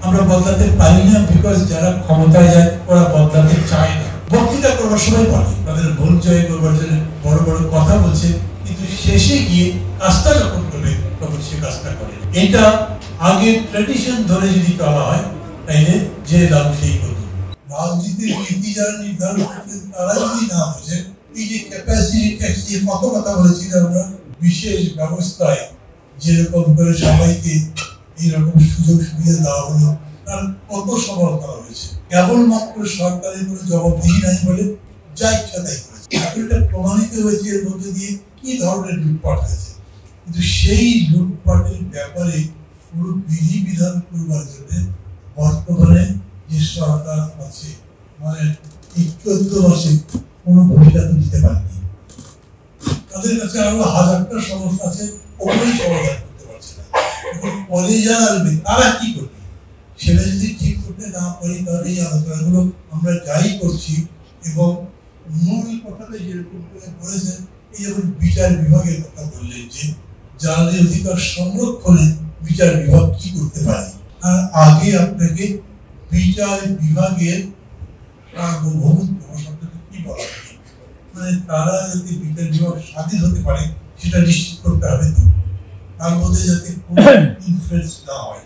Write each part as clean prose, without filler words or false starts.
আমরা বদলাতে পারি না, বিকজ যারা ক্ষমতায় যায় ওরা বদলাতে চায় না। বক্তৃতা করবার সময় পারে, তাদের ভোট জয় করবার জন্য বড় বড় কথা বলছে, কিন্তু শেষে গিয়ে কাজটা যখন করবে তখন সে কাজটা করে। এটা আগে ট্র্যাডিশন ধরে যদি চলা হয় তাইলে যে লাভ সেই করত। রাজনীতির নীতি যারা নির্ধারণ করছেন তারা যদি না বোঝে, এই যে ক্যাপাসিটি ট্যাক্স নিয়ে কত কথা বলেছি আমরা, বিশেষ ব্যবস্থায় যেরকম করে সবাইকে এইরকম সুযোগ সুবিধা দেওয়া হলো, তার কত সফল করা হয়েছে। কেবলমাত্র সরকারের কোনো জবাবদিহি নাই বলে যা ইচ্ছা তাই করেছে। এটা প্রমাণিত হয়েছে এর মধ্যে দিয়ে কি ধরনের লুটপাট হয়েছে, কিন্তু সেই লুটপাটের ব্যাপারে পুরো বিধি বিধান করবার জন্য বর্তমানে যে সরকার আছে, মানে এই 14 মাসে কোনো ভূমিকা দিতে পারেনি। তাদের কাছে আরো হাজারটা সমস্যা আছে, ওগুলোই সমাধান করতে পারছে না। পরে যারা আসবে তারা কি করবে সেটা যদি ঠিক করতে না পারি, তাহলে এই আলোচনাগুলো আমরা যাই করছি। এবং মূল কথাটা যেরকম করে বলেছেন, এই যেমন বিচার বিভাগের কথা বললেন যে জ্বালানি অধিকার সংরক্ষণে বিচার বিভাগ কি করতে পারে, আর আগে আপনাকে বিচার বিভাগের সার্বভৌমত্ব শব্দটা কি বলা হয়, মানে তারা যাতে বিচার বিভাগ স্বাধীন হতে পারে সেটা নিশ্চিত করতে হবে। তো তার মধ্যে যাতে কোনো ইনফ্লুয়েন্স না হয়,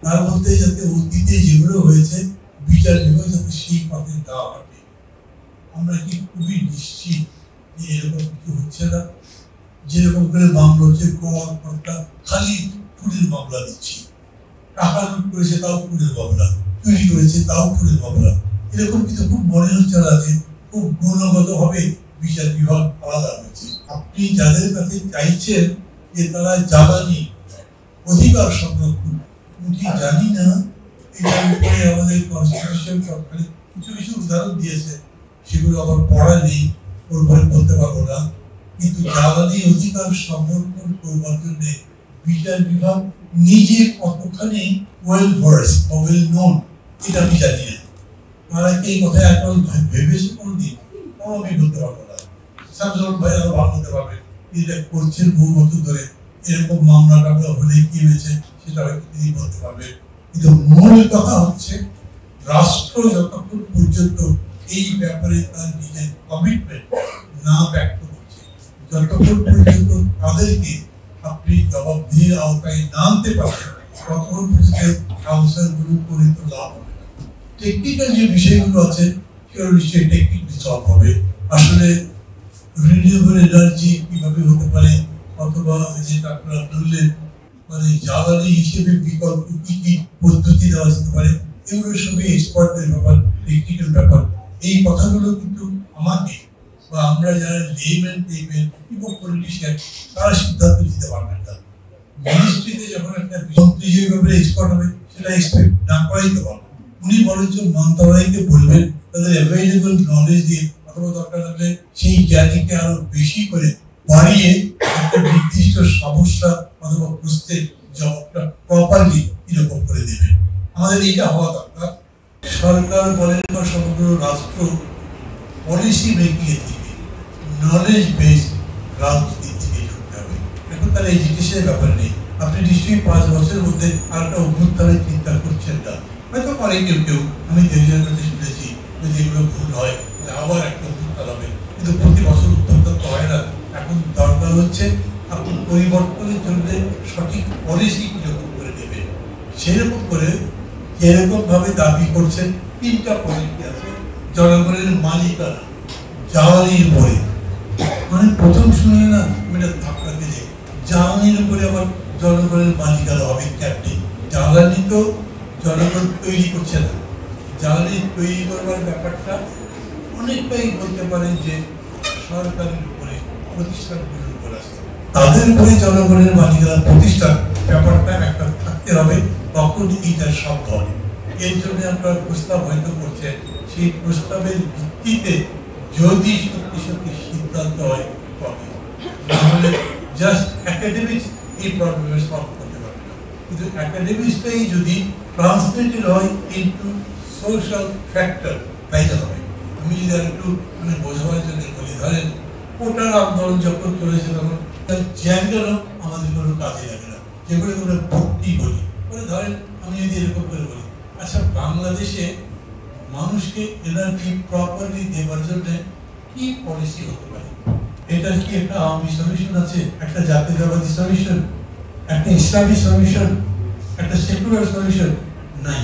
তার মধ্যে যাতে অতীতে যেগুলো হয়েছে বিচার বিভাগ যাতে সেই পথে না হবে। আমরা কি খুবই নিশ্চিত যে এরকম কিছু হচ্ছে না? যেরকম করে মামলা হচ্ছে, কর্তা খালি খুনের মামলা দিচ্ছি, টাকা লুট করেছে তাও খুনের মামলা, চুরি করেছে তাও খুনের মামলা, এরকম কিন্তু খুব মনে হচ্ছে না যে খুব গুণগত ভাবে বিচার বিভাগ আলাদা হয়েছে। আপনি যাদের কাছে চাইছেন যে তারা জ্বালানি অধিকার সংরক্ষণ, ঠিক জানি না এটার উপরে আমাদের কনস্টিটিউশন সরকারি কিছু কিছু উদাহরণ দিয়েছে, সেগুলো আবার পড়া নেই, ওর উপরে বলতে পারবো না। কিন্তু জ্বালানি অধিকার সংরক্ষণ করবার জন্য বিচার বিভাগ নিজে কতখানি ওয়েল ভার্স বা ওয়েল নোন এটা আমি জানি না। তারা কি এই কথা এখন ভেবেছে কোনদিন? আমি বলতে পারবো না। শামসুল ভাই আরো ভালো বলতে পারবে, এটা করছেন বহু বছর ধরে, এরকম মামলা টামলা হলে কি হয়েছে সেটা হয়তো তিনি বলতে পারবে। কিন্তু মূল কথা হচ্ছে রাষ্ট্র যতক্ষণ পর্যন্ত এই ব্যাপারে তার নিজের কমিটমেন্ট না ব্যক্ত করছে, যতক্ষণ পর্যন্ত তাদেরকে আপনি জবাবদিহির আওতায় না আনতে পারবেন, ততক্ষণ পর্যন্ত কাউন্সিলগুলো করে তো লাভ হবে না। টেকনিক্যাল যে বিষয়গুলো আছে সেগুলো নিশ্চয়ই টেকনিক্যালি সলভ হবে। আসলে রিনিউয়েবল এনার্জি কিভাবে হতে পারে, অথবা যেটা আপনারা বললেন মানে জ্বালানি হিসেবে বিকল্প কি কি পদ্ধতি দেওয়া যেতে পারে, এগুলো সবই এক্সপার্টদের ব্যাপার, টেকনিক্যাল ব্যাপার। এই কথাগুলো কিন্তু আমাকে বা আমরা যারা লেম্যান দেখবেন এবং পলিটিশিয়ান তারা সিদ্ধান্ত দিতে পারবেন না। মিনিস্ট্রিতে যখন একটা মন্ত্রী যে ব্যাপারে এক্সপার্ট হবে সেটা এক্সপেক্ট না করাই তো ভালো। উনি বরঞ্চ মন্ত্রণালয়কে বলবেন তাদের অ্যাভেলেবল নলেজ দিয়ে, অথবা দরকার হলে সেই জ্ঞানীকে আরো বেশি করে বাড়িয়ে একটা নির্দিষ্ট সমস্যা অথবা প্রশ্নের জবাবটা প্রপারলি এরকম করে দেবেন। আমাদের এটা হওয়া দরকার। সরকার বলেন বা সমগ্র রাষ্ট্র পলিসি মেকিং এর দিকে নলেজ বেসড রাজনীতির দিকে ঝুঁকতে হবে। এখন তার এডুকেশনের ব্যাপার নেই। আপনি নিশ্চয়ই 5 বছরের মধ্যে আর একটা অভ্যুত্থানের চিন্তা করছেন না, হয়তো পারে কেউ কেউ, আমি দেশের কাছে শুনেছি যদি এগুলো ভুল হয় আবার একটা অভ্যুত্থান হবে, কিন্তু প্রতি বছর অভ্যুত্থান তো হয় না। এখন দরকার হচ্ছে আপনি পরিবর্তনের জন্য সঠিক পলিসি কিরকম করে দেবেন, সেরকম করে যেরকম ভাবে দাবি করছেন 3টা পলিসি আছে। জনগণের মালিকানা জ্বালানির উপরে, মানে প্রথম শুনে না এটা ধাক্কা দিয়ে জ্বালানির উপরে আবার জনগণের মালিকানা হবে ক্যাপ্টেন। জ্বালানি তো জনগণ তৈরি করছে না, জ্বালানি তৈরি করবার ব্যাপারটা অনেকটাই বলতে পারেন যে সরকারের উপরে, প্রতিষ্ঠানগুলোর উপর আছে, তাদের উপরে জনগণের মালিকানা প্রতিষ্ঠান ব্যাপারটা একটা থাকতে হবে, তখন এইটা সম্ভব। এর জন্য আপনার প্রস্তাব হয়তো করছেন, সেই প্রস্তাবের ভিত্তিতে যদি সত্যি সত্যি সিদ্ধান্ত হয় তবে, নাহলে জাস্ট একাডেমিক্স এই প্রবলেমের সলভ করতে পারবে না। কিন্তু একাডেমিক্সটাই যদি ট্রান্সলেটেড হয় ইনটু সোশ্যাল ফ্যাক্টর তাইলে হবে। আমি যদি একটু মানে বোঝাবার জন্য বলি, ধরেন কোটার আন্দোলন যখন চলেছে তখন জ্ঞানগুলো আমাদের কোনো কাজে লাগে না, যেগুলো আমরা ভক্তি বলি। ধরেন আমি যদি এরকম করে বলি আচ্ছা, বাংলাদেশে মানুষকে এনার্জি প্রপারলি দেওয়ার জন্য কি পলিসি হতে পারে? এটার কি একটা আওয়ামী সলিউশন আছে, একটা জাতীয়তাবাদী সলিউশন, একটা ইসলামী সলিউশন, একটা সেকুলার সলিউশন? নাই।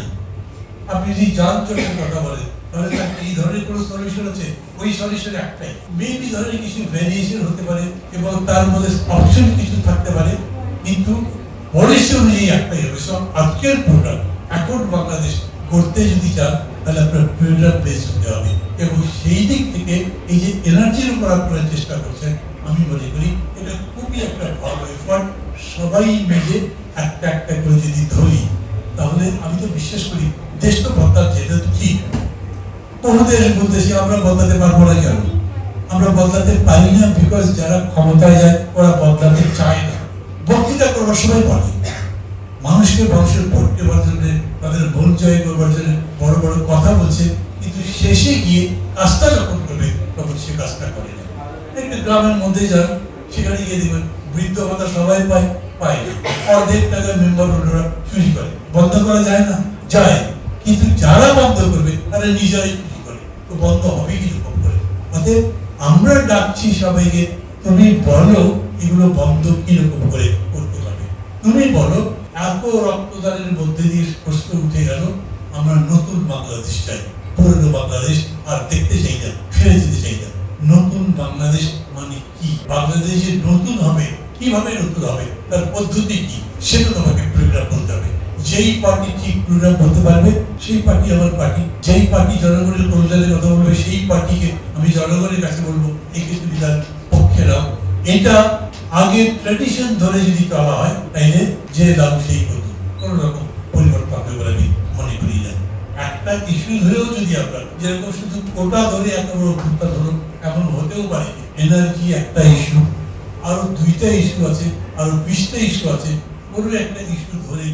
আপনি যদি যানজটের কথা বলেন তাহলে তার এই ধরনের কোনো সলিউশন আছে? ওই সলিউশন একটাই, মেবি ধরনের কিছু ভ্যারিয়েশন হতে পারে এবং তার মধ্যে অপশন কিছু থাকতে পারে, কিন্তু পলিসি অনুযায়ী একটাই হবে। সব আজকের প্রোগ্রাম এখন বাংলাদেশ করতে যদি চান তাহলে আপনার প্রোগ্রাম বেস হতে হবে, এবং সেই দিক থেকে এই যে এনার্জির উপর আপনারা চেষ্টা করছেন, আমি মনে করি এটা খুবই একটা ভালো এফর্ট। সবাই মিলে একটা একটা করে যদি ধরি তাহলে আমি তো বিশ্বাস করি দেশ তো বদলাচ্ছে। এটা তো ঠিক, কোনো দেশ বলতেছি আমরা বদলাতে পারবো না। কেন আমরা বদলাতে পারি না? বিকজ যারা ক্ষমতায় যায় ওরা বদলাতে চায় না। বক্তৃতা করবার সময় বলে মানুষকে মানুষের ভোট দেওয়ার জন্য, তাদের ভোট জয় করবার জন্য বড় বড় কথা বলছে, কিন্তু শেষে গিয়ে কাজটা যখন করবে তখন সে কাজটা করে না। একটা গ্রামের মধ্যে যান, সেখানে গিয়ে দেখবেন বৃদ্ধ ভাতা সবাই পায়, পায় না। অর্ধেক টাকা মেম্বার ওরা চুরি করে। বন্ধ করা যায় না? যায়, কিন্তু যারা বন্ধ করবে তারা নিজেরাই চুরি করে। তো বন্ধ হবে কিরকম করে? অতএব আমরা ডাকছি সবাইকে, তুমি বলো এগুলো বন্ধ কিরকম করে করতে পারবে। তুমি বলো এত রক্তদানের মধ্যে দিয়ে প্রশ্ন উঠে গেল, আমরা নতুন বাংলাদেশ চাই। পুরনো বাংলাদেশ আর দেখতে চাই না, ফিরে যেতে চাই না। নতুন বাংলাদেশ মানে কি? বাংলাদেশে নতুন হবে কিভাবে, নতুন হবে তার পদ্ধতি কি, সেটা তোমাকে প্রোগ্রাম করতে হবে। যেই পার্টি ঠিক প্রোগ্রাম করতে পারবে সেই পার্টি আমার পার্টি। যেই পার্টি জনগণের কল্যাণের কথা বলবে সেই পার্টিকে আমি জনগণের কাছে বলবো একে তুমি তার পক্ষে নাও। এটা আগে ট্র্যাডিশন ধরে যদি চলা হয় তাইলে যে দাম সেই করতো, কোনো রকম পরিবর্তন হবে বলে আমি মনে করি না। একটা ইস্যু ধরেও যদি আমরা যেরকম শুধু কোটা ধরে এত বড় ভূমিকা ধরুন, এমন হতেও পারে এনার্জি একটা ইস্যু, আরো 2টা ইস্যু আছে, আরো 20টা ইস্যু আছে, কোনো একটা ইস্যু ধরে